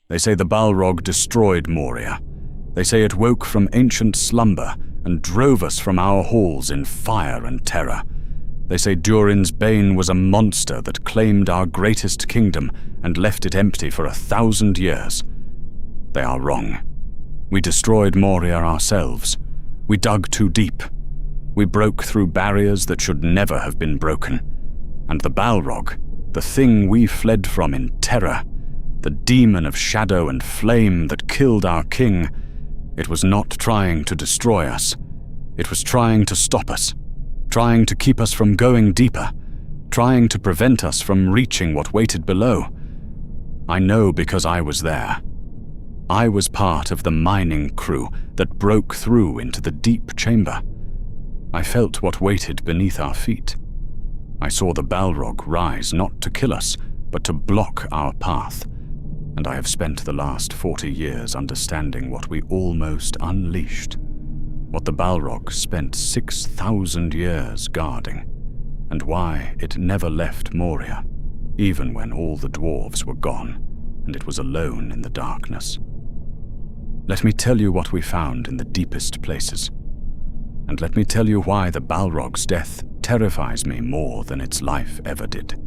They say the Balrog destroyed Moria. They say it woke from ancient slumber and drove us from our halls in fire and terror. They say Durin's Bane was a monster that claimed our greatest kingdom and left it empty for 1,000 years. They are wrong. We destroyed Moria ourselves. We dug too deep. We broke through barriers that should never have been broken. And the Balrog, the thing we fled from in terror, the demon of shadow and flame that killed our king, it was not trying to destroy us. It was trying to stop us, trying to keep us from going deeper, trying to prevent us from reaching what waited below. I know because I was there. I was part of the mining crew that broke through into the deep chamber. I felt what waited beneath our feet. I saw the Balrog rise not to kill us, but to block our path. And I have spent the last 40 years understanding what we almost unleashed. What the Balrog spent 6,000 years guarding, and why it never left Moria, even when all the dwarves were gone, and it was alone in the darkness. Let me tell you what we found in the deepest places, and let me tell you why the Balrog's death terrifies me more than its life ever did.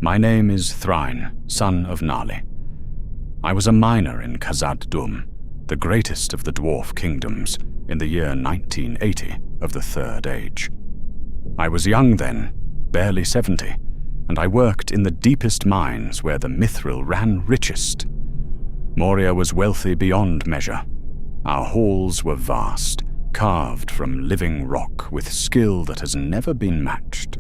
My name is Thráin, son of Náli. I was a miner in Khazad-dûm, the greatest of the dwarf kingdoms, in the year 1980 of the Third Age. I was young then, barely 70, and I worked in the deepest mines where the mithril ran richest. Moria was wealthy beyond measure. Our halls were vast, carved from living rock with skill that has never been matched.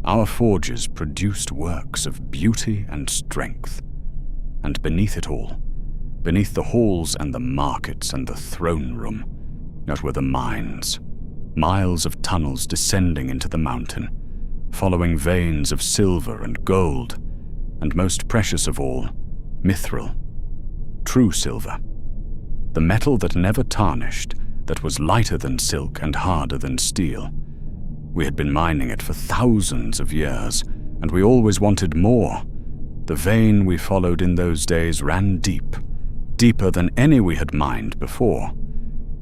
Our forges produced works of beauty and strength. And beneath it all, beneath the halls and the markets and the throne room, that were the mines, miles of tunnels descending into the mountain, following veins of silver and gold, and most precious of all, mithril, true silver, the metal that never tarnished, that was lighter than silk and harder than steel. We had been mining it for thousands of years, and we always wanted more. The vein we followed in those days ran deep, deeper than any we had mined before.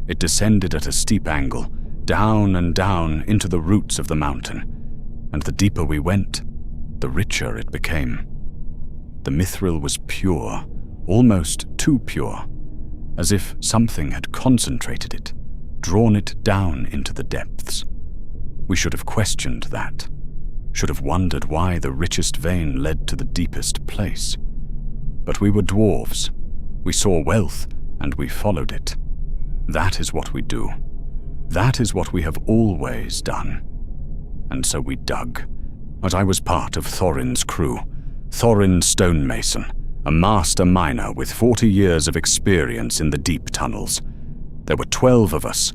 It descended at a steep angle, down and down into the roots of the mountain, and the deeper we went, the richer it became. The mithril was pure, almost too pure, as if something had concentrated it, drawn it down into the depths. We should have questioned that, should have wondered why the richest vein led to the deepest place. But we were dwarves. We saw wealth, and we followed it. That is what we do. That is what we have always done. And so we dug. But I was part of Thorin's crew, Thorin Stonemason, a master miner with 40 years of experience in the deep tunnels. There were 12 of us,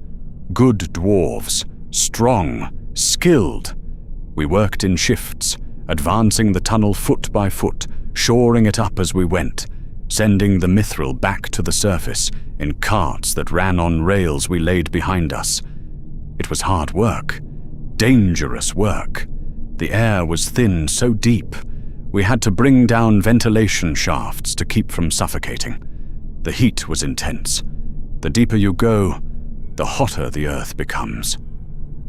good dwarves, strong, skilled. We worked in shifts, advancing the tunnel foot by foot, shoring it up as we went, sending the mithril back to the surface in carts that ran on rails we laid behind us. It was hard work, dangerous work. The air was thin so deep, we had to bring down ventilation shafts to keep from suffocating. The heat was intense. The deeper you go, the hotter the earth becomes.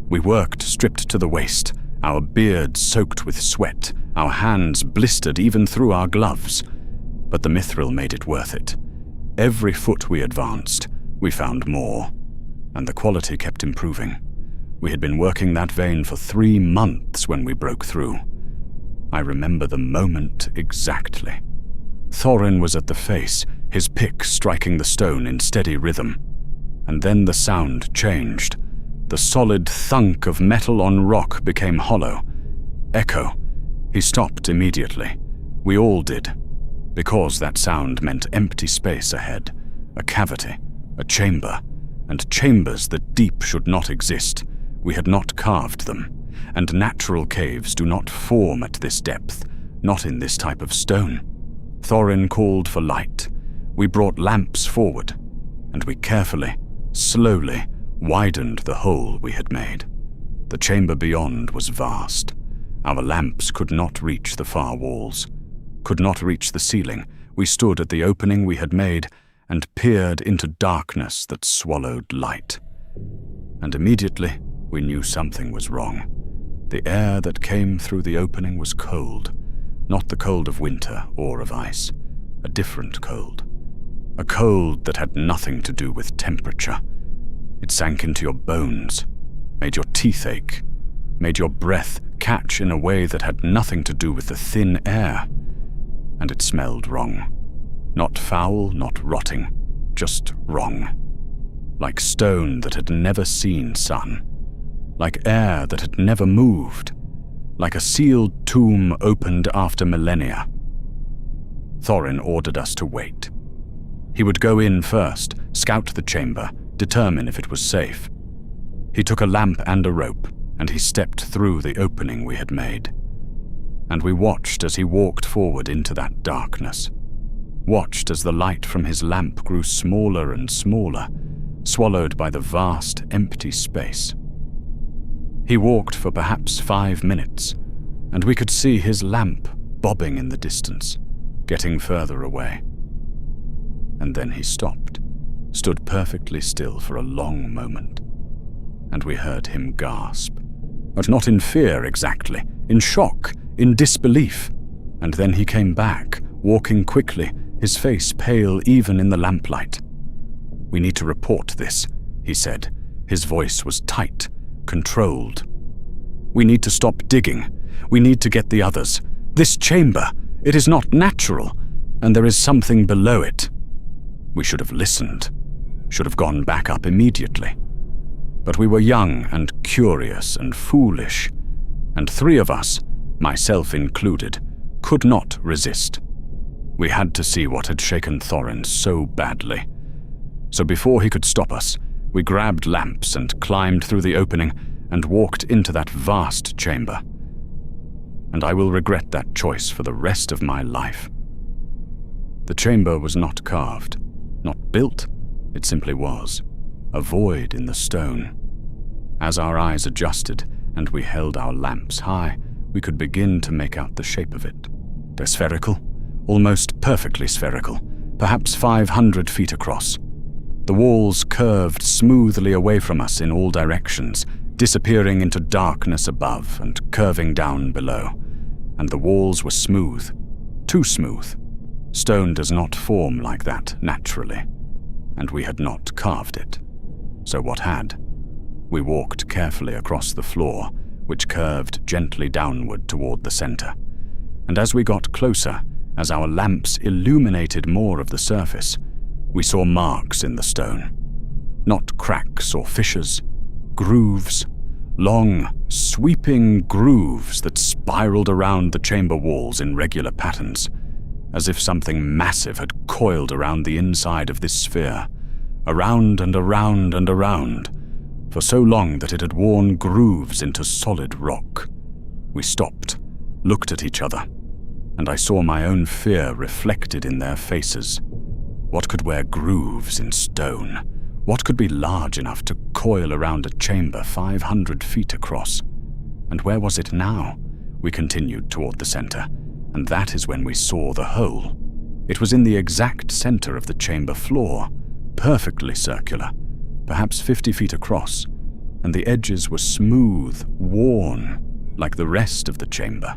We worked stripped to the waist, our beards soaked with sweat, our hands blistered even through our gloves. But the mithril made it worth it. Every foot we advanced, we found more, and the quality kept improving. We had been working that vein for 3 months when we broke through. I remember the moment exactly. Thorin was at the face, his pick striking the stone in steady rhythm. And then the sound changed. The solid thunk of metal on rock became hollow. Echo. He stopped immediately. We all did. Because that sound meant empty space ahead, a cavity, a chamber, and chambers that deep should not exist. We had not carved them, and natural caves do not form at this depth, not in this type of stone. Thorin called for light. We brought lamps forward, and we carefully, slowly, widened the hole we had made. The chamber beyond was vast. Our lamps could not reach the far walls, could not reach the ceiling. We stood at the opening we had made and peered into darkness that swallowed light. And immediately we knew something was wrong. The air that came through the opening was cold, not the cold of winter or of ice, a different cold. A cold that had nothing to do with temperature. It sank into your bones, made your teeth ache, made your breath catch in a way that had nothing to do with the thin air. And it smelled wrong. Not foul, not rotting, just wrong. Like stone that had never seen sun. Like air that had never moved. Like a sealed tomb opened after millennia. Thráin ordered us to wait. He would go in first, scout the chamber, determine if it was safe. He took a lamp and a rope, and he stepped through the opening we had made. And we watched as he walked forward into that darkness. Watched as the light from his lamp grew smaller and smaller, swallowed by the vast, empty space. He walked for perhaps 5 minutes, and we could see his lamp bobbing in the distance, getting further away. And then he stopped, stood perfectly still for a long moment, and we heard him gasp. But not in fear exactly, in shock, in disbelief. And then he came back, walking quickly, his face pale even in the lamplight. "We need to report this," he said. His voice was tight, controlled. "We need to stop digging. We need to get the others. This chamber, it is not natural, and there is something below it." We should have listened, should have gone back up immediately. But we were young and curious and foolish, and 3 of us, myself included, could not resist. We had to see what had shaken Thráin so badly. So before he could stop us, we grabbed lamps and climbed through the opening and walked into that vast chamber. And I will regret that choice for the rest of my life. The chamber was not carved, not built, it simply was, a void in the stone. As our eyes adjusted and we held our lamps high, we could begin to make out the shape of it. Spherical, almost perfectly spherical, perhaps 500 feet across. The walls curved smoothly away from us in all directions, disappearing into darkness above and curving down below. And the walls were smooth, too smooth. Stone does not form like that naturally, and we had not carved it. So what had? We walked carefully across the floor, which curved gently downward toward the center. And as we got closer, as our lamps illuminated more of the surface, we saw marks in the stone. Not cracks or fissures, grooves, long, sweeping grooves that spiraled around the chamber walls in regular patterns, as if something massive had coiled around the inside of this sphere, around and around and around, for so long that it had worn grooves into solid rock. We stopped, looked at each other, and I saw my own fear reflected in their faces. What could wear grooves in stone? What could be large enough to coil around a chamber 500 feet across? And where was it now? We continued toward the center, and that is when we saw the hole. It was in the exact center of the chamber floor, perfectly circular, perhaps 50 feet across, and the edges were smooth, worn, like the rest of the chamber.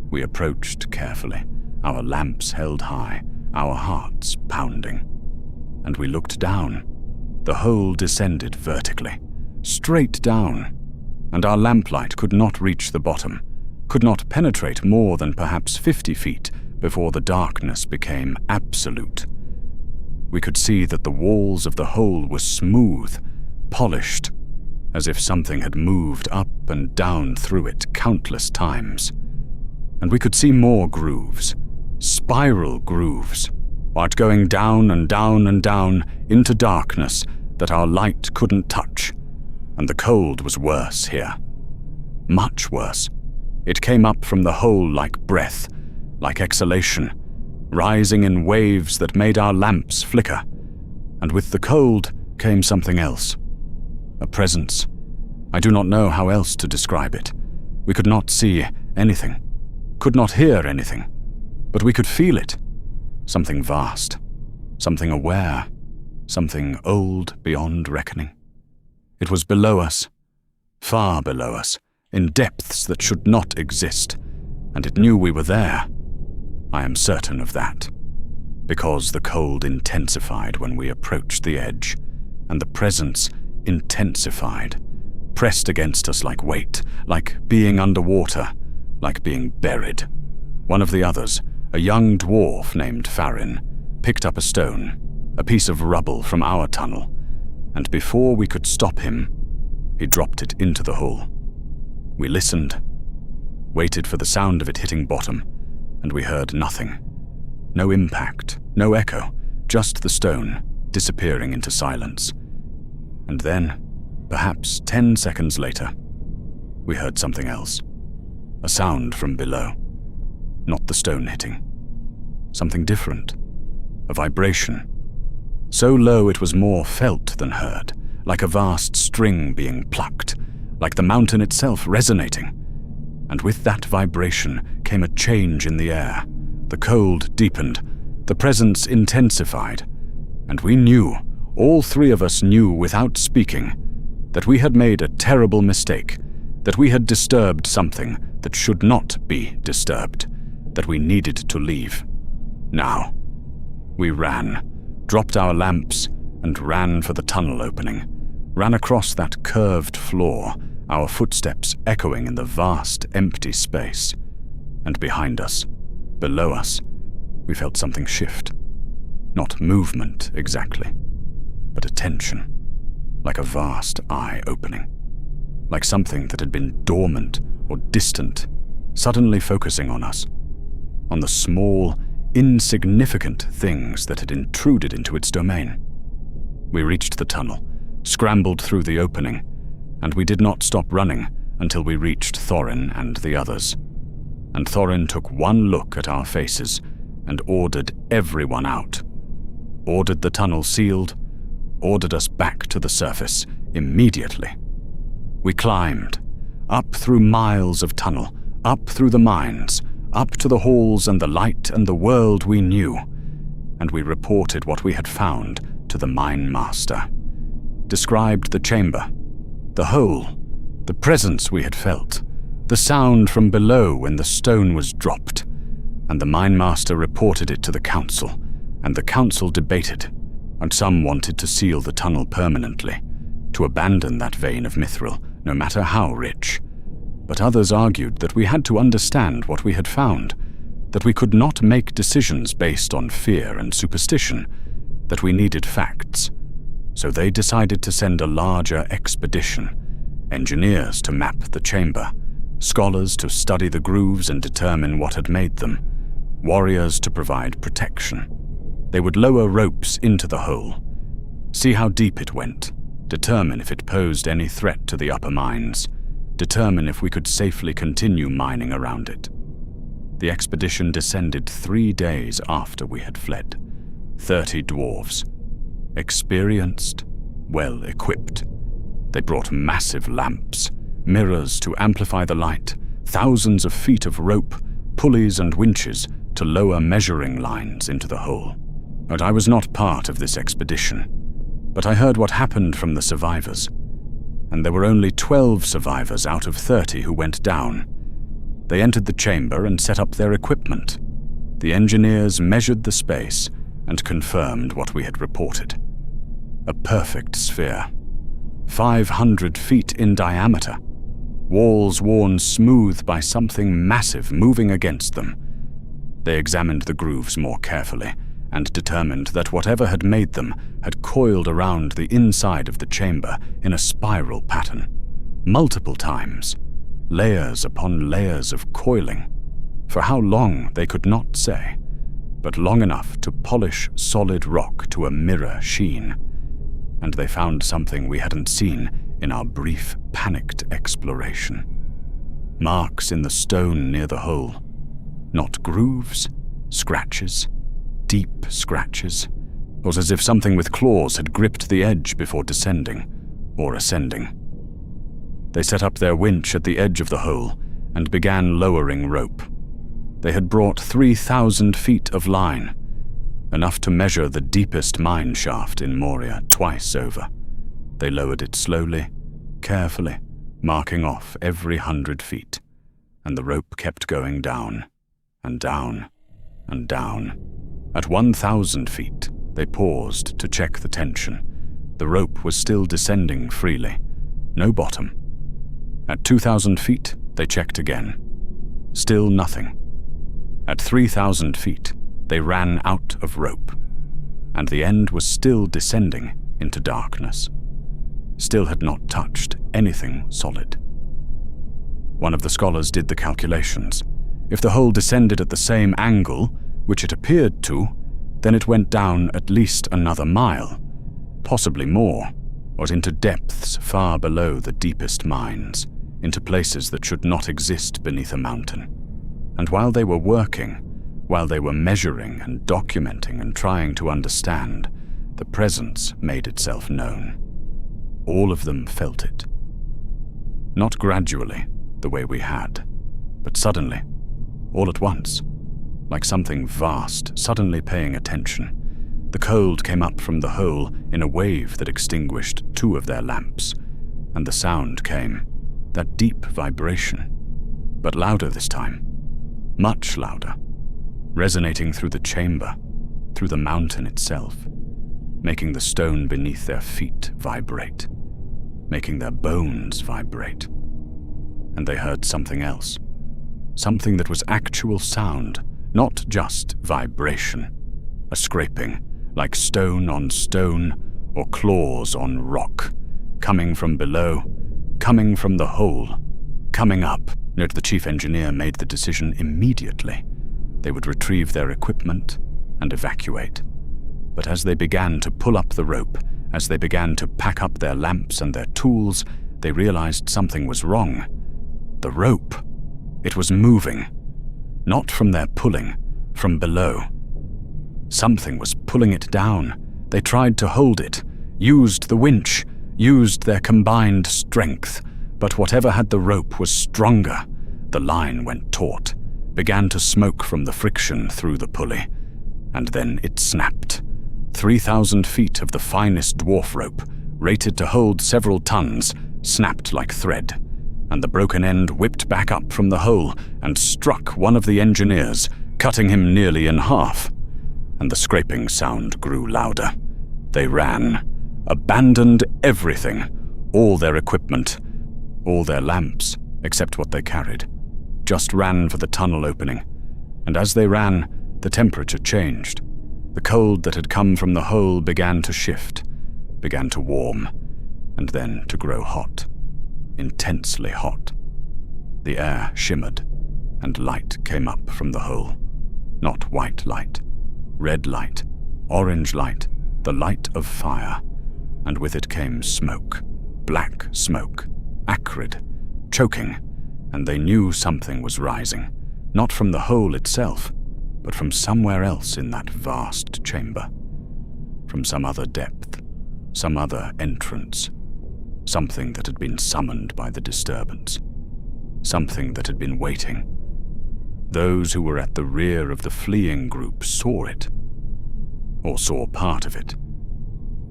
We approached carefully, our lamps held high, our hearts pounding. And we looked down. The hole descended vertically, straight down, and our lamplight could not reach the bottom, could not penetrate more than perhaps 50 feet before the darkness became absolute. We could see that the walls of the hole were smooth, polished, as if something had moved up and down through it countless times. And we could see more grooves, spiral grooves, art going down and down and down into darkness that our light couldn't touch. And the cold was worse here. Much worse. It came up from the hole like breath, like exhalation, rising in waves that made our lamps flicker. And with the cold came something else. A presence. I do not know how else to describe it. We could not see anything, could not hear anything, but we could feel it. Something vast, something aware, something old beyond reckoning. It was below us, far below us, in depths that should not exist, and it knew we were there. I am certain of that, because the cold intensified when we approached the edge, and the presence intensified, pressed against us like weight, like being underwater, like being buried. One of the others, a young dwarf named Thráin, picked up a stone, a piece of rubble from our tunnel, and before we could stop him, he dropped it into the hole. We listened, waited for the sound of it hitting bottom, and we heard nothing. No impact, no echo, just the stone disappearing into silence. And then, perhaps 10 seconds later, we heard something else. A sound from below. Not the stone hitting. Something different. A vibration. So low it was more felt than heard, like a vast string being plucked, like the mountain itself resonating. And with that vibration came a change in the air. The cold deepened, the presence intensified, and we knew, all three of us knew without speaking, that we had made a terrible mistake, that we had disturbed something that should not be disturbed, that we needed to leave. Now, we ran, dropped our lamps, and ran for the tunnel opening, ran across that curved floor, our footsteps echoing in the vast, empty space. And behind us, below us, we felt something shift. Not movement exactly, but a tension, like a vast eye opening, like something that had been dormant or distant, suddenly focusing on us, on the small, insignificant things that had intruded into its domain. We reached the tunnel, scrambled through the opening, and we did not stop running until we reached Thráin and the others. And Thráin took one look at our faces and ordered everyone out. Ordered the tunnel sealed, ordered us back to the surface immediately. We climbed, up through miles of tunnel, up through the mines, up to the halls and the light and the world we knew, and we reported what we had found to the mine master. Described the chamber, the hole, the presence we had felt, the sound from below when the stone was dropped, and the mine master reported it to the council, and the council debated, and some wanted to seal the tunnel permanently, to abandon that vein of mithril, no matter how rich. But others argued that we had to understand what we had found, that we could not make decisions based on fear and superstition, that we needed facts. So they decided to send a larger expedition, engineers to map the chamber, scholars to study the grooves and determine what had made them, warriors to provide protection. They would lower ropes into the hole, see how deep it went, determine if it posed any threat to the upper mines, determine if we could safely continue mining around it. The expedition descended 3 days after we had fled. 30 dwarves. Experienced, well equipped. They brought massive lamps, mirrors to amplify the light, thousands of feet of rope, pulleys and winches to lower measuring lines into the hole. But I was not part of this expedition. But I heard what happened from the survivors. And there were only 12 survivors out of 30 who went down. They entered the chamber and set up their equipment. The engineers measured the space and confirmed what we had reported. A perfect sphere. 500 feet in diameter. Walls worn smooth by something massive moving against them. They examined the grooves more carefully and determined that whatever had made them had coiled around the inside of the chamber in a spiral pattern. Multiple times. Layers upon layers of coiling. For how long they could not say, but long enough to polish solid rock to a mirror sheen. And they found something we hadn't seen in our brief, panicked exploration. Marks in the stone near the hole. Not grooves, scratches, deep scratches. It was as if something with claws had gripped the edge before descending or ascending. They set up their winch at the edge of the hole and began lowering rope. They had brought 3,000 feet of line, enough to measure the deepest mine shaft in Moria twice over. They lowered it slowly, carefully, marking off every 100 feet, and the rope kept going down, and down, and down. At 1,000 feet, they paused to check the tension. The rope was still descending freely. No bottom. At 2,000 feet, they checked again. Still nothing. At 3,000 feet, they ran out of rope, and the end was still descending into darkness. Still had not touched anything solid. One of the scholars did the calculations. If the hole descended at the same angle, which it appeared to, then it went down at least another mile, possibly more, or into depths far below the deepest mines, into places that should not exist beneath a mountain. And while they were working, while they were measuring and documenting and trying to understand, the presence made itself known. All of them felt it. Not gradually, the way we had, but suddenly, all at once, like something vast suddenly paying attention. The cold came up from the hole in a wave that extinguished 2 of their lamps, and the sound came, that deep vibration, but louder this time, much louder, resonating through the chamber, through the mountain itself, making the stone beneath their feet vibrate, making their bones vibrate. And they heard something else, something that was actual sound, not just vibration, a scraping, like stone on stone or claws on rock, coming from below, coming from the hole, coming up. Note the chief engineer made the decision immediately. They would retrieve their equipment and evacuate. But as they began to pull up the rope, as they began to pack up their lamps and their tools, they realized something was wrong. The rope, it was moving. Not from their pulling, from below. Something was pulling it down. They tried to hold it, used the winch, used their combined strength, but whatever had the rope was stronger. The line went taut, began to smoke from the friction through the pulley, and then it snapped. 3,000 feet of the finest dwarf rope, rated to hold several tons, snapped like thread, and the broken end whipped back up from the hole and struck one of the engineers, cutting him nearly in half. And the scraping sound grew louder. They ran, abandoned everything, all their equipment, all their lamps, except what they carried, just ran for the tunnel opening. And as they ran, the temperature changed. The cold that had come from the hole began to shift, began to warm, and then to grow hot, intensely hot. The air shimmered, and light came up from the hole. Not white light, red light, orange light, the light of fire, and with it came smoke, black smoke, acrid, choking, and they knew something was rising, not from the hole itself, but from somewhere else in that vast chamber, from some other depth, some other entrance, something that had been summoned by the disturbance, something that had been waiting. Those who were at the rear of the fleeing group saw it, or saw part of it,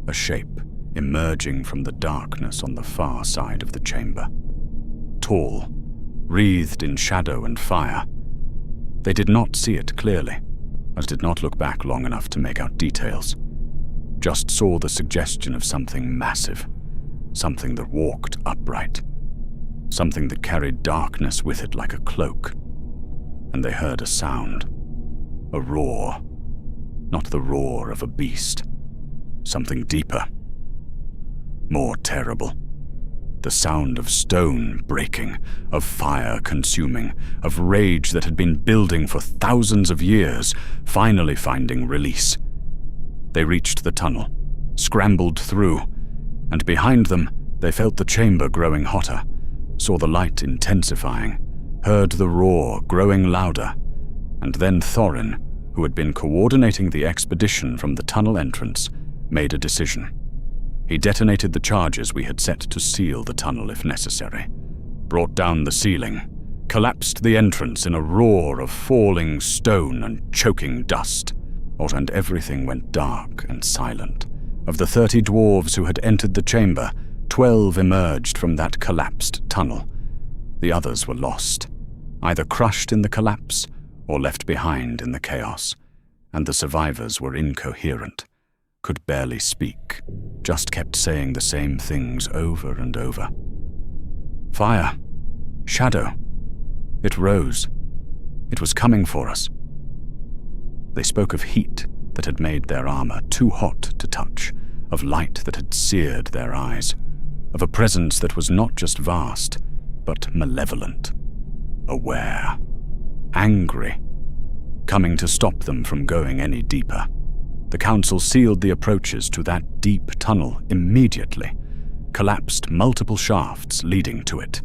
a shape emerging from the darkness on the far side of the chamber, tall, wreathed in shadow and fire. They did not see it clearly, as did not look back long enough to make out details, just saw the suggestion of something massive, something that walked upright, something that carried darkness with it like a cloak. And they heard a sound, a roar, not the roar of a beast, something deeper, more terrible. The sound of stone breaking, of fire consuming, of rage that had been building for thousands of years, finally finding release. They reached the tunnel, scrambled through, and behind them they felt the chamber growing hotter, saw the light intensifying, heard the roar growing louder, and then Thráin, who had been coordinating the expedition from the tunnel entrance, made a decision. He detonated the charges we had set to seal the tunnel if necessary, brought down the ceiling, collapsed the entrance in a roar of falling stone and choking dust, and everything went dark and silent. Of the 30 dwarves who had entered the chamber, 12 emerged from that collapsed tunnel. The others were lost, either crushed in the collapse or left behind in the chaos, and the survivors were incoherent, could barely speak, just kept saying the same things over and over. Fire. Shadow. It rose. It was coming for us. They spoke of heat that had made their armor too hot to touch, of light that had seared their eyes, of a presence that was not just vast, but malevolent, aware, angry, coming to stop them from going any deeper. The council sealed the approaches to that deep tunnel immediately, collapsed multiple shafts leading to it,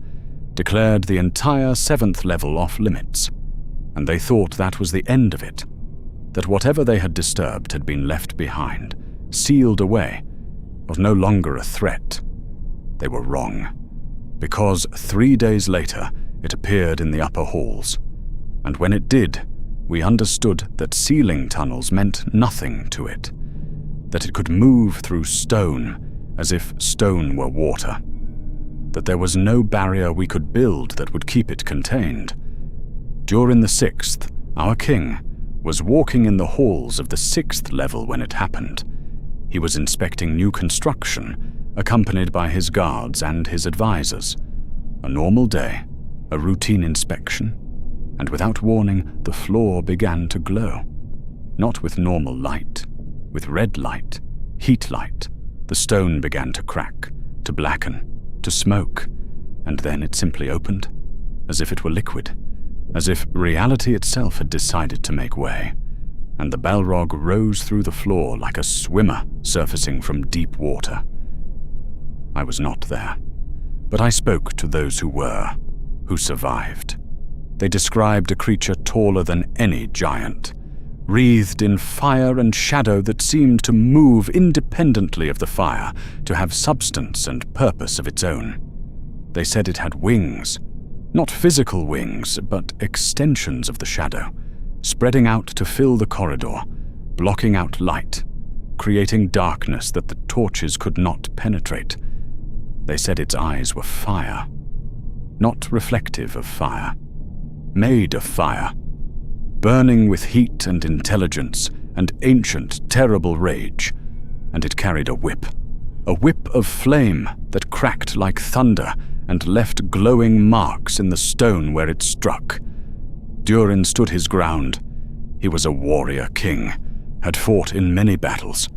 declared the entire 7th level off limits, and they thought that was the end of it, that whatever they had disturbed had been left behind, sealed away, was no longer a threat. They were wrong, because 3 days later it appeared in the upper halls, and when it did, we understood that sealing tunnels meant nothing to it, that it could move through stone as if stone were water, that there was no barrier we could build that would keep it contained. Durin the 6th, our king, was walking in the halls of the 6th level when it happened. He was inspecting new construction, accompanied by his guards and his advisors. A normal day, a routine inspection, and without warning, the floor began to glow. Not with normal light, with red light, heat light. The stone began to crack, to blacken, to smoke, and then it simply opened, as if it were liquid, as if reality itself had decided to make way, and the Balrog rose through the floor like a swimmer surfacing from deep water. I was not there, but I spoke to those who were, who survived. They described a creature taller than any giant, wreathed in fire and shadow that seemed to move independently of the fire, to have substance and purpose of its own. They said it had wings, not physical wings, but extensions of the shadow, spreading out to fill the corridor, blocking out light, creating darkness that the torches could not penetrate. They said its eyes were fire, not reflective of fire, made of fire, burning with heat and intelligence and ancient, terrible rage, and it carried a whip of flame that cracked like thunder and left glowing marks in the stone where it struck. Durin stood his ground. He was a warrior king, had fought in many battles,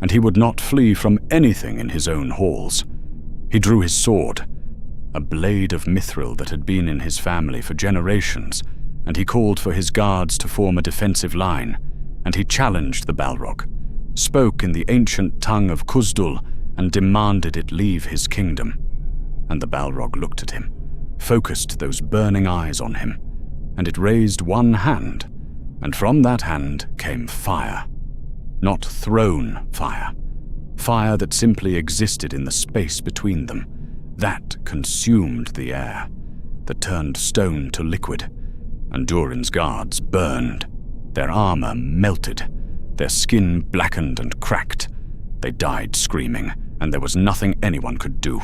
and he would not flee from anything in his own halls. He drew his sword, a blade of mithril that had been in his family for generations, and he called for his guards to form a defensive line, and he challenged the Balrog, spoke in the ancient tongue of Khuzdul, and demanded it leave his kingdom. And the Balrog looked at him, focused those burning eyes on him, and it raised one hand, and from that hand came fire. Not throne fire. Fire that simply existed in the space between them. That consumed the air, that turned stone to liquid, and Durin's guards burned. Their armor melted, their skin blackened and cracked. They died screaming, and there was nothing anyone could do.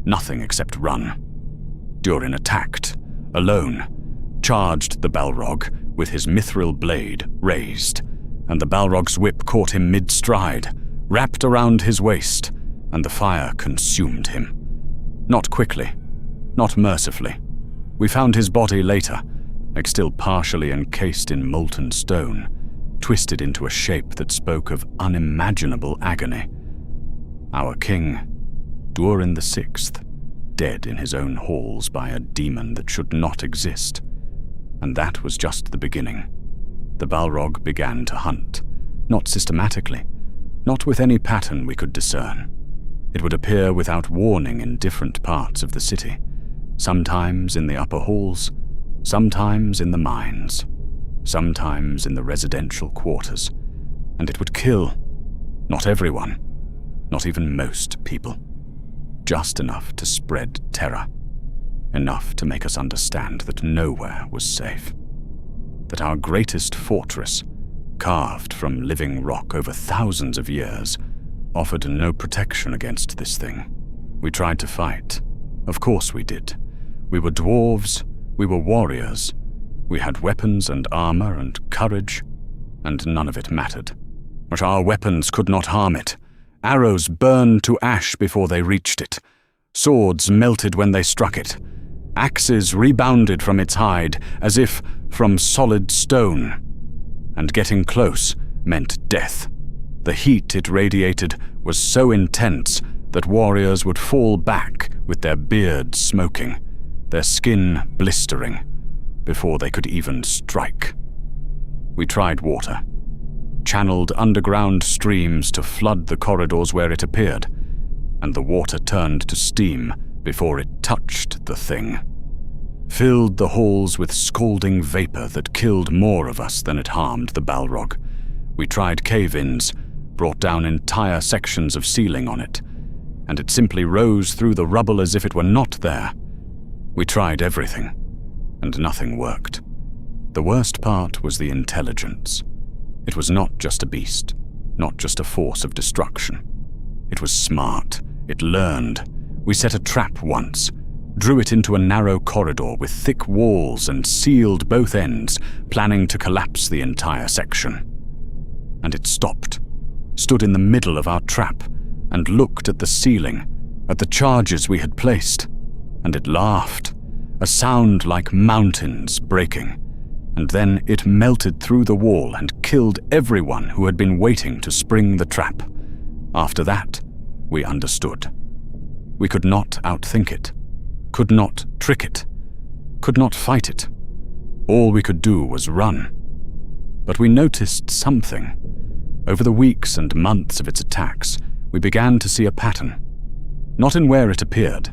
Nothing except run. Durin attacked, alone, charged the Balrog with his mithril blade raised, and the Balrog's whip caught him mid-stride, wrapped around his waist, and the fire consumed him. Not quickly, not mercifully. We found his body later, like still partially encased in molten stone, twisted into a shape that spoke of unimaginable agony. Our king, Durin the 6th, dead in his own halls by a demon that should not exist. And that was just the beginning. The Balrog began to hunt, not systematically, not with any pattern we could discern. It would appear without warning in different parts of the city, sometimes in the upper halls, sometimes in the mines, sometimes in the residential quarters, and it would kill, not everyone, not even most people, just enough to spread terror, enough to make us understand that nowhere was safe, that our greatest fortress, carved from living rock over thousands of years, offered no protection against this thing. We tried to fight. Of course we did. We were dwarves, we were warriors. We had weapons and armor and courage, and none of it mattered. But our weapons could not harm it. Arrows burned to ash before they reached it. Swords melted when they struck it. Axes rebounded from its hide as if from solid stone. And getting close meant death. The heat it radiated was so intense that warriors would fall back with their beards smoking, their skin blistering, before they could even strike. We tried water, channeled underground streams to flood the corridors where it appeared, and the water turned to steam before it touched the thing. Filled the halls with scalding vapor that killed more of us than it harmed the Balrog. We tried cave-ins, brought down entire sections of ceiling on it, and it simply rose through the rubble as if it were not there. We tried everything, and nothing worked. The worst part was the intelligence. It was not just a beast, not just a force of destruction. It was smart. It learned. We set a trap once, drew it into a narrow corridor with thick walls and sealed both ends, planning to collapse the entire section. And it stopped, stood in the middle of our trap, and looked at the ceiling, at the charges we had placed, and it laughed, a sound like mountains breaking, and then it melted through the wall and killed everyone who had been waiting to spring the trap. After that, we understood. We could not outthink it, could not trick it, could not fight it. All we could do was run. But we noticed something. Over the weeks and months of its attacks, we began to see a pattern, not in where it appeared,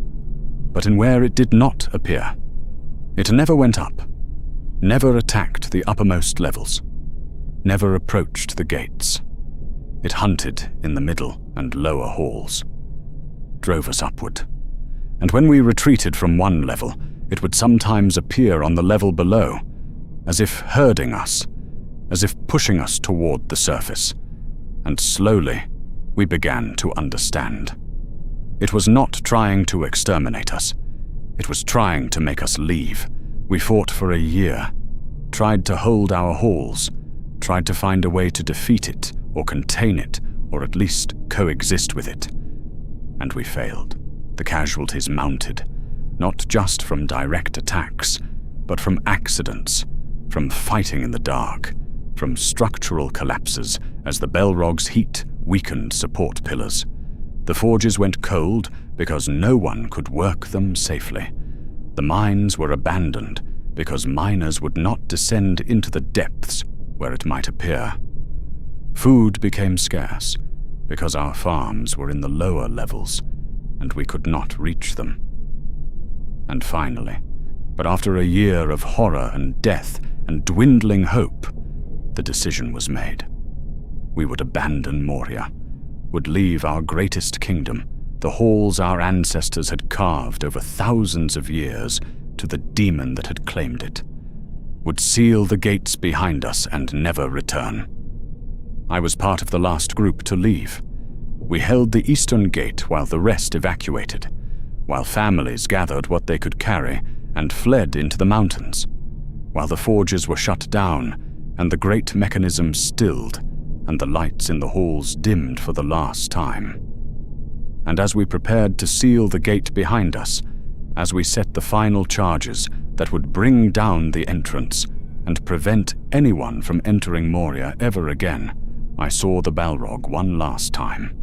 but in where it did not appear. It never went up, never attacked the uppermost levels, never approached the gates. It hunted in the middle and lower halls, drove us upward, and when we retreated from one level, it would sometimes appear on the level below, as if herding us, as if pushing us toward the surface, and slowly we began to understand. It was not trying to exterminate us. It was trying to make us leave. We fought for a year, tried to hold our halls, tried to find a way to defeat it or contain it or at least coexist with it. And we failed. The casualties mounted, not just from direct attacks, but from accidents, from fighting in the dark, from structural collapses as the Balrog's heat weakened support pillars. The forges went cold because no one could work them safely. The mines were abandoned because miners would not descend into the depths where it might appear. Food became scarce because our farms were in the lower levels and we could not reach them. And finally, but after a year of horror and death and dwindling hope, the decision was made. We would abandon Moria, would leave our greatest kingdom, the halls our ancestors had carved over thousands of years, to the demon that had claimed it, would seal the gates behind us and never return. I was part of the last group to leave. We held the eastern gate while the rest evacuated, while families gathered what they could carry and fled into the mountains, while the forges were shut down and the great mechanism stilled and the lights in the halls dimmed for the last time. And as we prepared to seal the gate behind us, as we set the final charges that would bring down the entrance and prevent anyone from entering Moria ever again, I saw the Balrog one last time.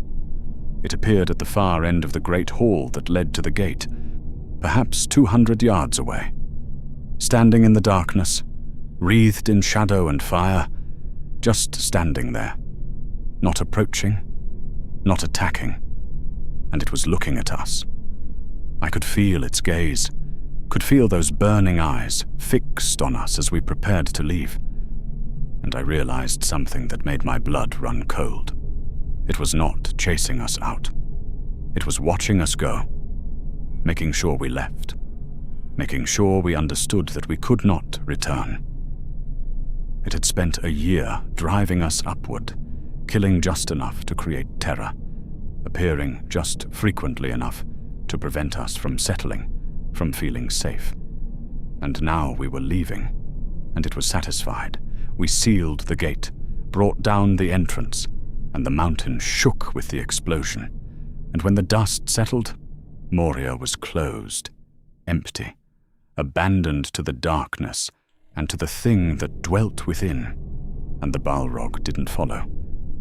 It appeared at the far end of the great hall that led to the gate, perhaps 200 yards away. Standing in the darkness, wreathed in shadow and fire, just standing there, not approaching, not attacking, and it was looking at us. I could feel its gaze, could feel those burning eyes fixed on us as we prepared to leave, and I realized something that made my blood run cold. It was not chasing us out. It was watching us go, making sure we left, making sure we understood that we could not return. It had spent a year driving us upward, killing just enough to create terror, appearing just frequently enough to prevent us from settling, from feeling safe. And now we were leaving, and it was satisfied. We sealed the gate, brought down the entrance, and the mountain shook with the explosion. And when the dust settled, Moria was closed, empty, abandoned to the darkness and to the thing that dwelt within. And the Balrog didn't follow,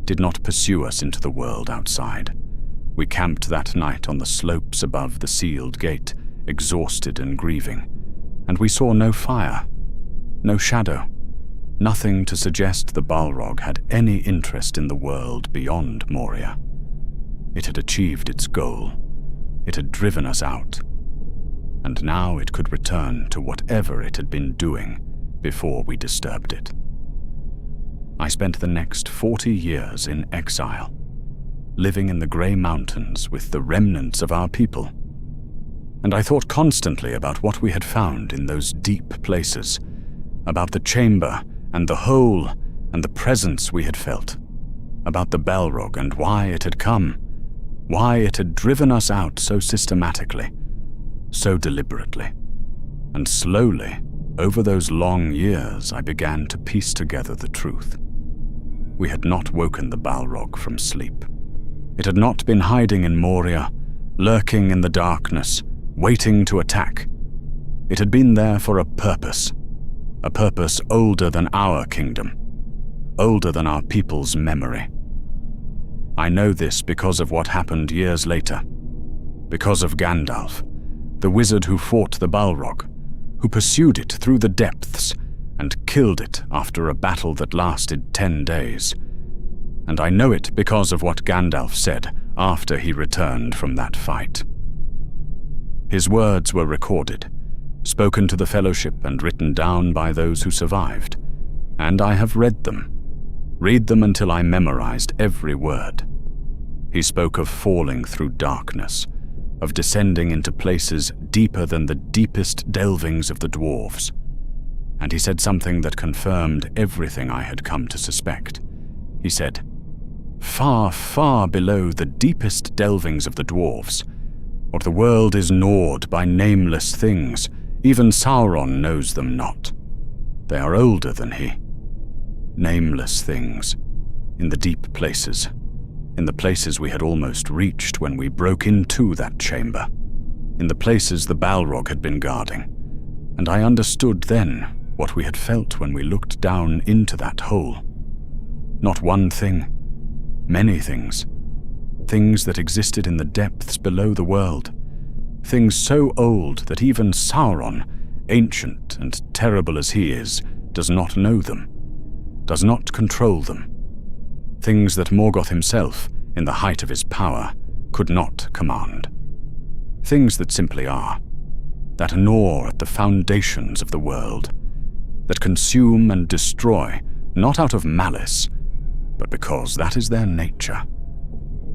did not pursue us into the world outside. We camped that night on the slopes above the sealed gate, exhausted and grieving, and we saw no fire, no shadow, nothing to suggest the Balrog had any interest in the world beyond Moria. It had achieved its goal. It had driven us out. And now it could return to whatever it had been doing before we disturbed it. I spent the next 40 years in exile, living in the grey mountains with the remnants of our people. And I thought constantly about what we had found in those deep places, about the chamber and the hole and the presence we had felt, about the Balrog and why it had come, why it had driven us out so systematically, so deliberately. And slowly, over those long years, I began to piece together the truth. We had not woken the Balrog from sleep. It had not been hiding in Moria, lurking in the darkness, waiting to attack. It had been there for a purpose older than our kingdom, older than our people's memory. I know this because of what happened years later, because of Gandalf, the wizard who fought the Balrog, who pursued it through the depths and killed it after a battle that lasted 10 days. And I know it because of what Gandalf said after he returned from that fight. His words were recorded, spoken to the Fellowship and written down by those who survived, and I have read them until I memorized every word. He spoke of falling through darkness, of descending into places deeper than the deepest delvings of the dwarves. And he said something that confirmed everything I had come to suspect. He said, "Far, far below the deepest delvings of the dwarves, or the world is gnawed by nameless things. Even Sauron knows them not. They are older than he. Nameless things, in the deep places, in the places we had almost reached when we broke into that chamber, in the places the Balrog had been guarding. And I understood then what we had felt when we looked down into that hole. Not one thing, many things. Things that existed in the depths below the world. Things so old that even Sauron, ancient and terrible as he is, does not know them, does not control them. Things that Morgoth himself, in the height of his power, could not command. Things that simply are, that gnaw at the foundations of the world, that consume and destroy, not out of malice, but because that is their nature.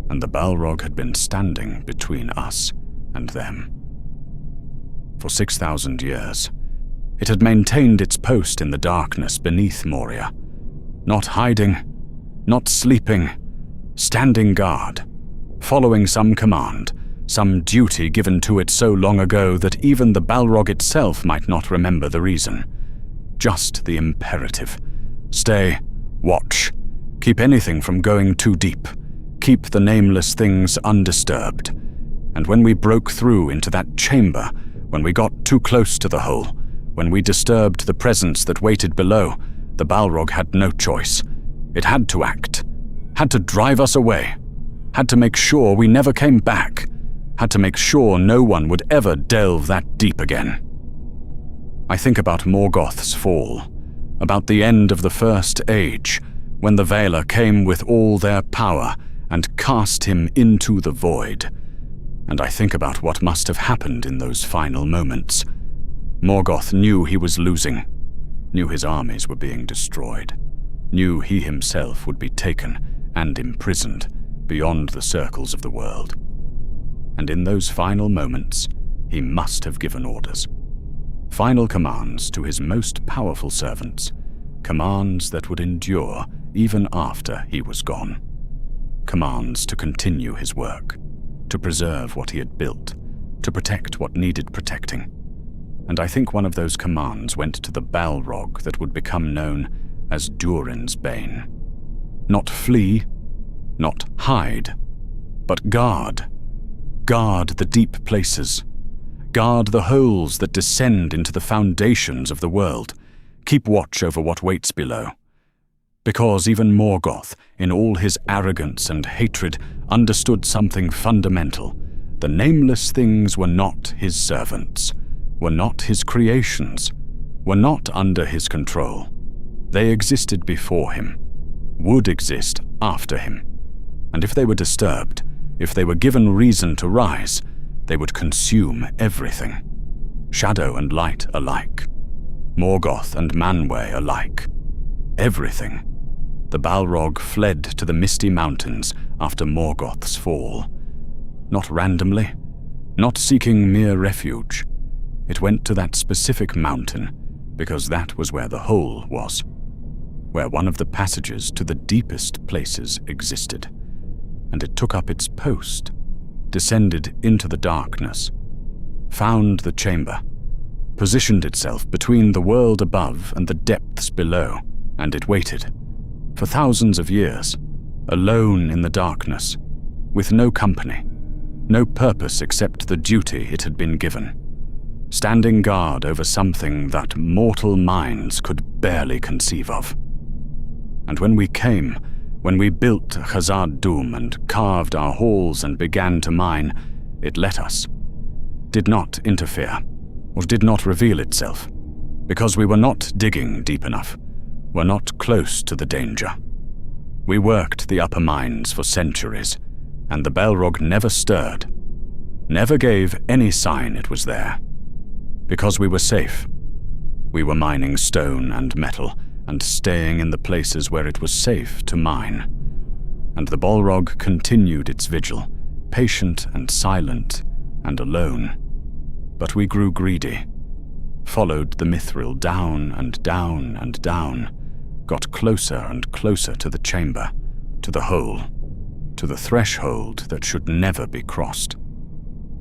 And the Balrog had been standing between us and them. For 6,000 years, it had maintained its post in the darkness beneath Moria, not hiding, not sleeping, standing guard, following some command, some duty given to it so long ago that even the Balrog itself might not remember the reason. Just the imperative. Stay, watch, keep anything from going too deep, keep the nameless things undisturbed. And when we broke through into that chamber, when we got too close to the hole, when we disturbed the presence that waited below, the Balrog had no choice. It had to act, had to drive us away, had to make sure we never came back, had to make sure no one would ever delve that deep again. I think about Morgoth's fall, about the end of the First Age, when the Valar came with all their power and cast him into the void. And I think about what must have happened in those final moments. Morgoth knew he was losing, knew his armies were being destroyed, knew he himself would be taken and imprisoned beyond the circles of the world. And in those final moments, he must have given orders. Final commands to his most powerful servants, commands that would endure even after he was gone. Commands to continue his work, to preserve what he had built, to protect what needed protecting. And I think one of those commands went to the Balrog that would become known as Durin's Bane. Not flee, not hide, but guard. Guard the deep places. Guard the holes that descend into the foundations of the world. Keep watch over what waits below. Because even Morgoth, in all his arrogance and hatred, understood something fundamental. The nameless things were not his servants, were not his creations, were not under his control. They existed before him, would exist after him. And if they were disturbed, if they were given reason to rise, they would consume everything. Shadow and light alike. Morgoth and Manwë alike. Everything. The Balrog fled to the misty mountains after Morgoth's fall. Not randomly, not seeking mere refuge. It went to that specific mountain because that was where the hole was, where one of the passages to the deepest places existed. And it took up its post, descended into the darkness, found the chamber, positioned itself between the world above and the depths below, and it waited, for thousands of years, alone in the darkness, with no company, no purpose except the duty it had been given, standing guard over something that mortal minds could barely conceive of. And when we came, when we built Khazad-dûm and carved our halls and began to mine, it let us, did not interfere, or did not reveal itself, because we were not digging deep enough, were not close to the danger. We worked the upper mines for centuries, and the Balrog never stirred, never gave any sign it was there. Because we were safe. We were mining stone and metal, and staying in the places where it was safe to mine. And the Balrog continued its vigil, patient and silent and alone. But we grew greedy, followed the mithril down and down and down, got closer and closer to the chamber, to the hole, to the threshold that should never be crossed.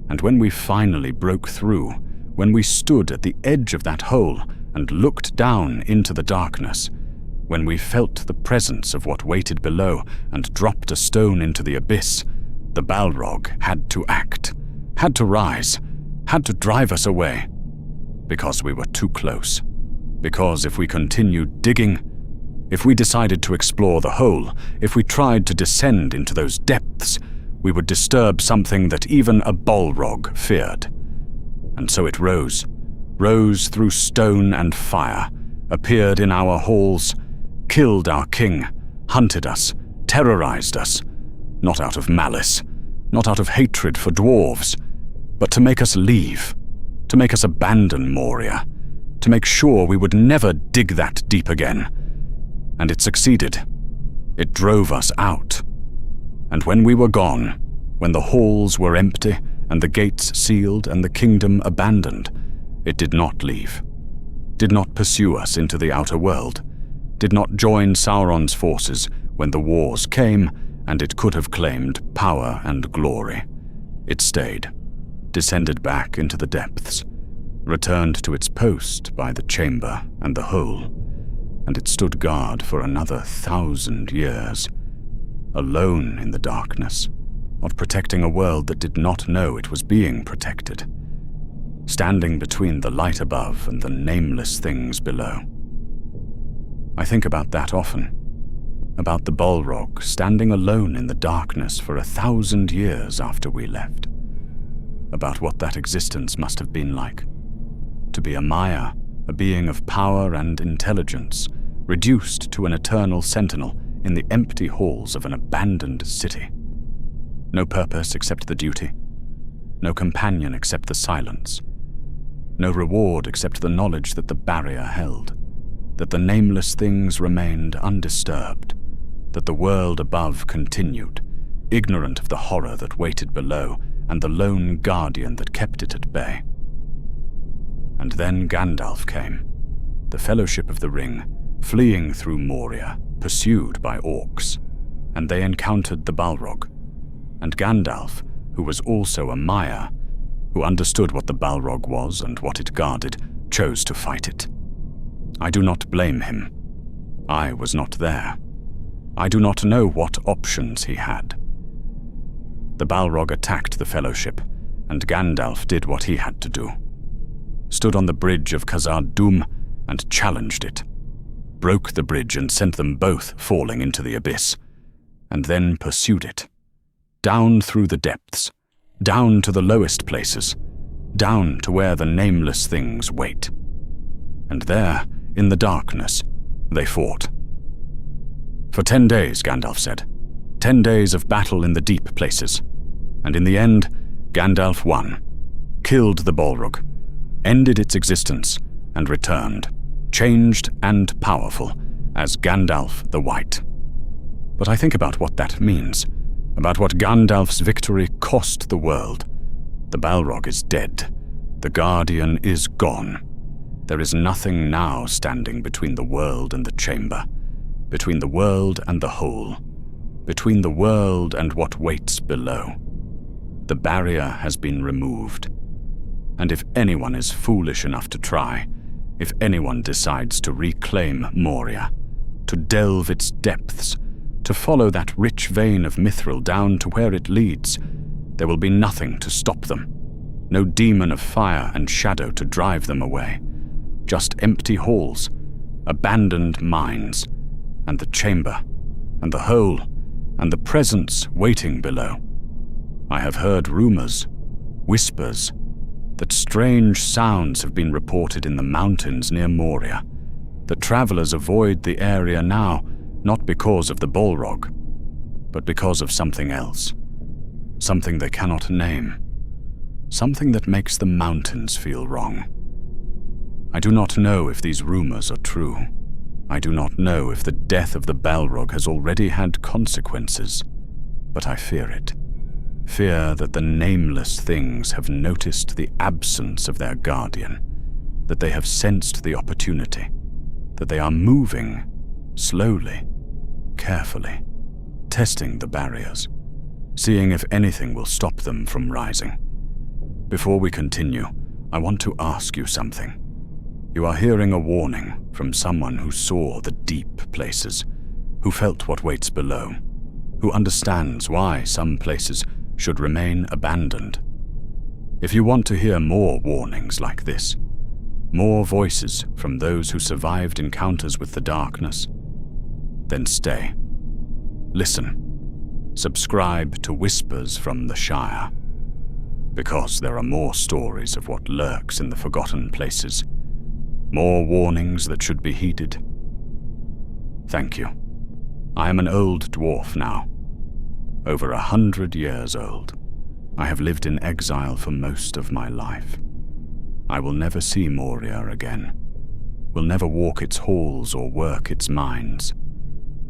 And when we finally broke through, when we stood at the edge of that hole and looked down into the darkness, when we felt the presence of what waited below and dropped a stone into the abyss, the Balrog had to act, had to rise, had to drive us away. Because we were too close. Because if we continued digging, if we decided to explore the hole, if we tried to descend into those depths, we would disturb something that even a Balrog feared. And so it rose through stone and fire, appeared in our halls, killed our king, hunted us, terrorized us, not out of malice, not out of hatred for dwarves, but to make us leave, to make us abandon Moria, to make sure we would never dig that deep again. And it succeeded. It drove us out. And when we were gone, when the halls were empty and the gates sealed and the kingdom abandoned, it did not leave, did not pursue us into the outer world, did not join Sauron's forces when the wars came and it could have claimed power and glory. It stayed, descended back into the depths, returned to its post by the chamber and the hole, and it stood guard for another 1,000 years, alone in the darkness, not protecting a world that did not know it was being protected, standing between the light above and the nameless things below. I think about that often, about the Balrog standing alone in the darkness for 1,000 years after we left, about what that existence must have been like, to be a Maya, a being of power and intelligence, reduced to an eternal sentinel in the empty halls of an abandoned city. No purpose except the duty, no companion except the silence, no reward except the knowledge that the barrier held, that the nameless things remained undisturbed, that the world above continued, ignorant of the horror that waited below and the lone guardian that kept it at bay. And then Gandalf came, the Fellowship of the Ring, fleeing through Moria, pursued by orcs, and they encountered the Balrog. And Gandalf, who was also a Maya, who understood what the Balrog was and what it guarded, chose to fight it. I do not blame him. I was not there. I do not know what options he had. The Balrog attacked the Fellowship, and Gandalf did what he had to do. Stood on the bridge of Khazad-dûm and challenged it. Broke the bridge and sent them both falling into the abyss, and then pursued it. Down through the depths, down to the lowest places, down to where the nameless things wait. And there, in the darkness, they fought. For 10 days, Gandalf said. 10 days of battle in the deep places. And in the end, Gandalf won, killed the Balrog, ended its existence, and returned, changed and powerful, as Gandalf the White. But I think about what that means, about what Gandalf's victory cost the world. The Balrog is dead. The Guardian is gone. There is nothing now standing between the world and the chamber, between the world and the whole, between the world and what waits below. The barrier has been removed. And if anyone is foolish enough to try, if anyone decides to reclaim Moria, to delve its depths, to follow that rich vein of mithril down to where it leads, there will be nothing to stop them. No demon of fire and shadow to drive them away. Just empty halls, abandoned mines, and the chamber, and the hole, and the presence waiting below. I have heard rumors, whispers, that strange sounds have been reported in the mountains near Moria, that travelers avoid the area now not because of the Balrog, but because of something else, something they cannot name, something that makes the mountains feel wrong. I do not know if these rumors are true. I do not know if the death of the Balrog has already had consequences, but I fear it. Fear that the nameless things have noticed the absence of their guardian, that they have sensed the opportunity, that they are moving, slowly, carefully, testing the barriers, seeing if anything will stop them from rising. Before we continue, I want to ask you something. You are hearing a warning from someone who saw the deep places, who felt what waits below, who understands why some places should remain abandoned. If you want to hear more warnings like this, more voices from those who survived encounters with the darkness, then stay. Listen. Subscribe to Whispers from the Shire, because there are more stories of what lurks in the forgotten places, more warnings that should be heeded. Thank you. I am an old dwarf now, over 100 years old. I have lived in exile for most of my life. I will never see Moria again, will never walk its halls or work its mines,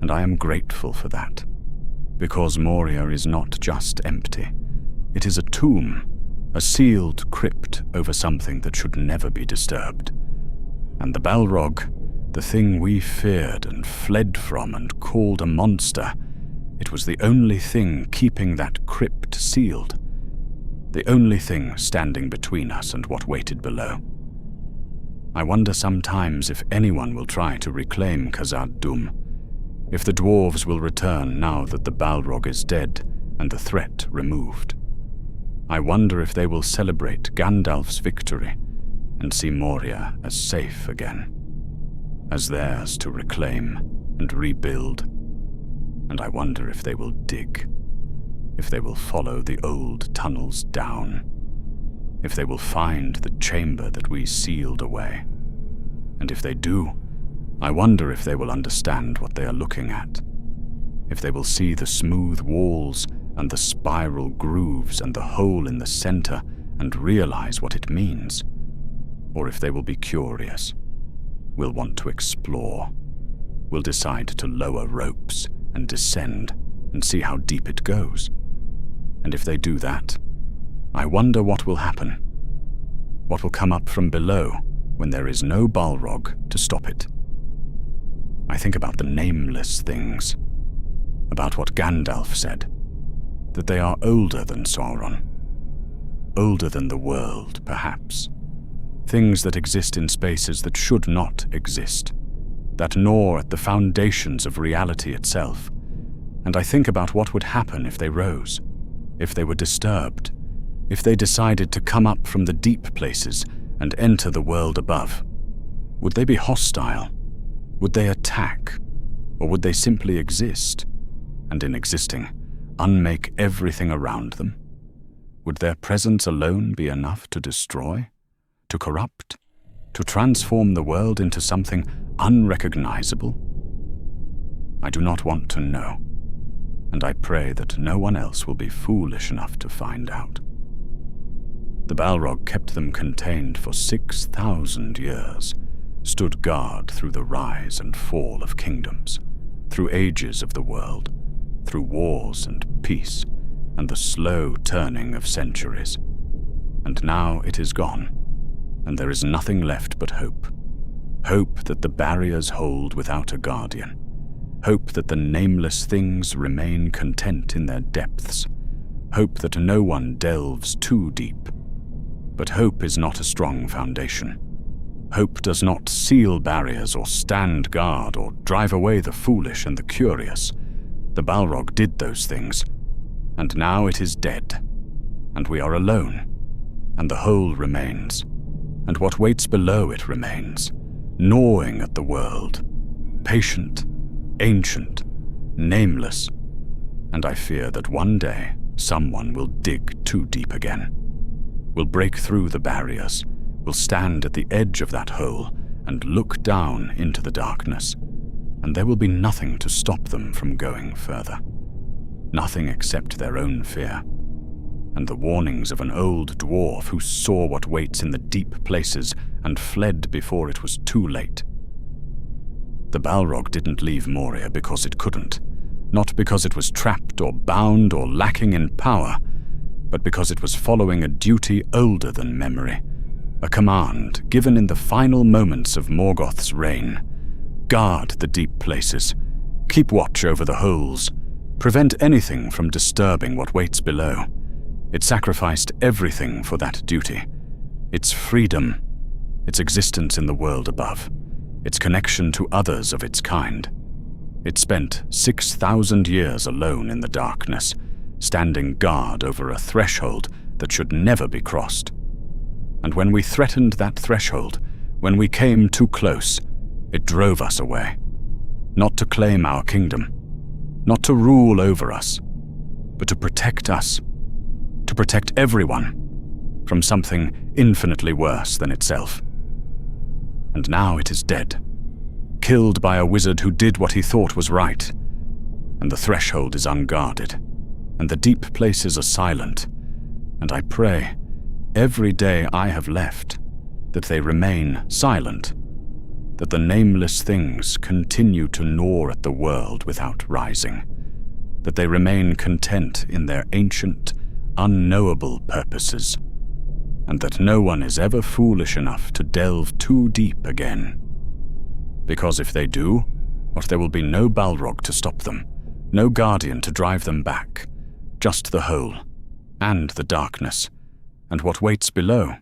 and I am grateful for that, because Moria is not just empty. It is a tomb, a sealed crypt over something that should never be disturbed. And the Balrog, the thing we feared and fled from and called a monster, it was the only thing keeping that crypt sealed, the only thing standing between us and what waited below. I wonder sometimes if anyone will try to reclaim Khazad-dûm, if the dwarves will return now that the Balrog is dead and the threat removed. I wonder if they will celebrate Gandalf's victory and see Moria as safe again, as theirs to reclaim and rebuild. And I wonder if they will dig, if they will follow the old tunnels down, if they will find the chamber that we sealed away. And if they do, I wonder if they will understand what they are looking at, if they will see the smooth walls and the spiral grooves and the hole in the center and realize what it means, or if they will be curious, will want to explore, will decide to lower ropes and descend and see how deep it goes. And if they do that, I wonder what will happen, what will come up from below when there is no Balrog to stop it. I think about the nameless things, about what Gandalf said, that they are older than Sauron, older than the world, perhaps. Things that exist in spaces that should not exist, that gnaw at the foundations of reality itself. And I think about what would happen if they rose, if they were disturbed, if they decided to come up from the deep places and enter the world above. Would they be hostile? Would they attack? Or would they simply exist, and in existing, unmake everything around them? Would their presence alone be enough to destroy, to corrupt, to transform the world into something unrecognizable? I do not want to know, and I pray that no one else will be foolish enough to find out. The Balrog kept them contained for 6,000 years, stood guard through the rise and fall of kingdoms, through ages of the world, through wars and peace, and the slow turning of centuries. And now it is gone, and there is nothing left but hope. Hope that the barriers hold without a guardian. Hope that the nameless things remain content in their depths. Hope that no one delves too deep. But hope is not a strong foundation. Hope does not seal barriers or stand guard or drive away the foolish and the curious. The Balrog did those things, and now it is dead, and we are alone, and the hole remains, and what waits below it remains, gnawing at the world, patient, ancient, nameless, and I fear that one day someone will dig too deep again, will break through the barriers, will stand at the edge of that hole and look down into the darkness, and there will be nothing to stop them from going further. Nothing except their own fear, and the warnings of an old dwarf who saw what waits in the deep places and fled before it was too late. The Balrog didn't leave Moria because it couldn't, not because it was trapped or bound or lacking in power, but because it was following a duty older than memory, a command given in the final moments of Morgoth's reign. Guard the deep places, keep watch over the holes, prevent anything from disturbing what waits below. It sacrificed everything for that duty. Its freedom, its existence in the world above, its connection to others of its kind. It spent 6,000 years alone in the darkness, standing guard over a threshold that should never be crossed. And when we threatened that threshold, when we came too close, it drove us away. Not to claim our kingdom, not to rule over us, but to protect us, to protect everyone from something infinitely worse than itself. And now it is dead, killed by a wizard who did what he thought was right, and the threshold is unguarded, and the deep places are silent, and I pray, every day I have left, that they remain silent, that the nameless things continue to gnaw at the world without rising, that they remain content in their ancient, unknowable purposes, and that no one is ever foolish enough to delve too deep again. Because if they do, there will be no Balrog to stop them, no guardian to drive them back, just the hole, and the darkness, and what waits below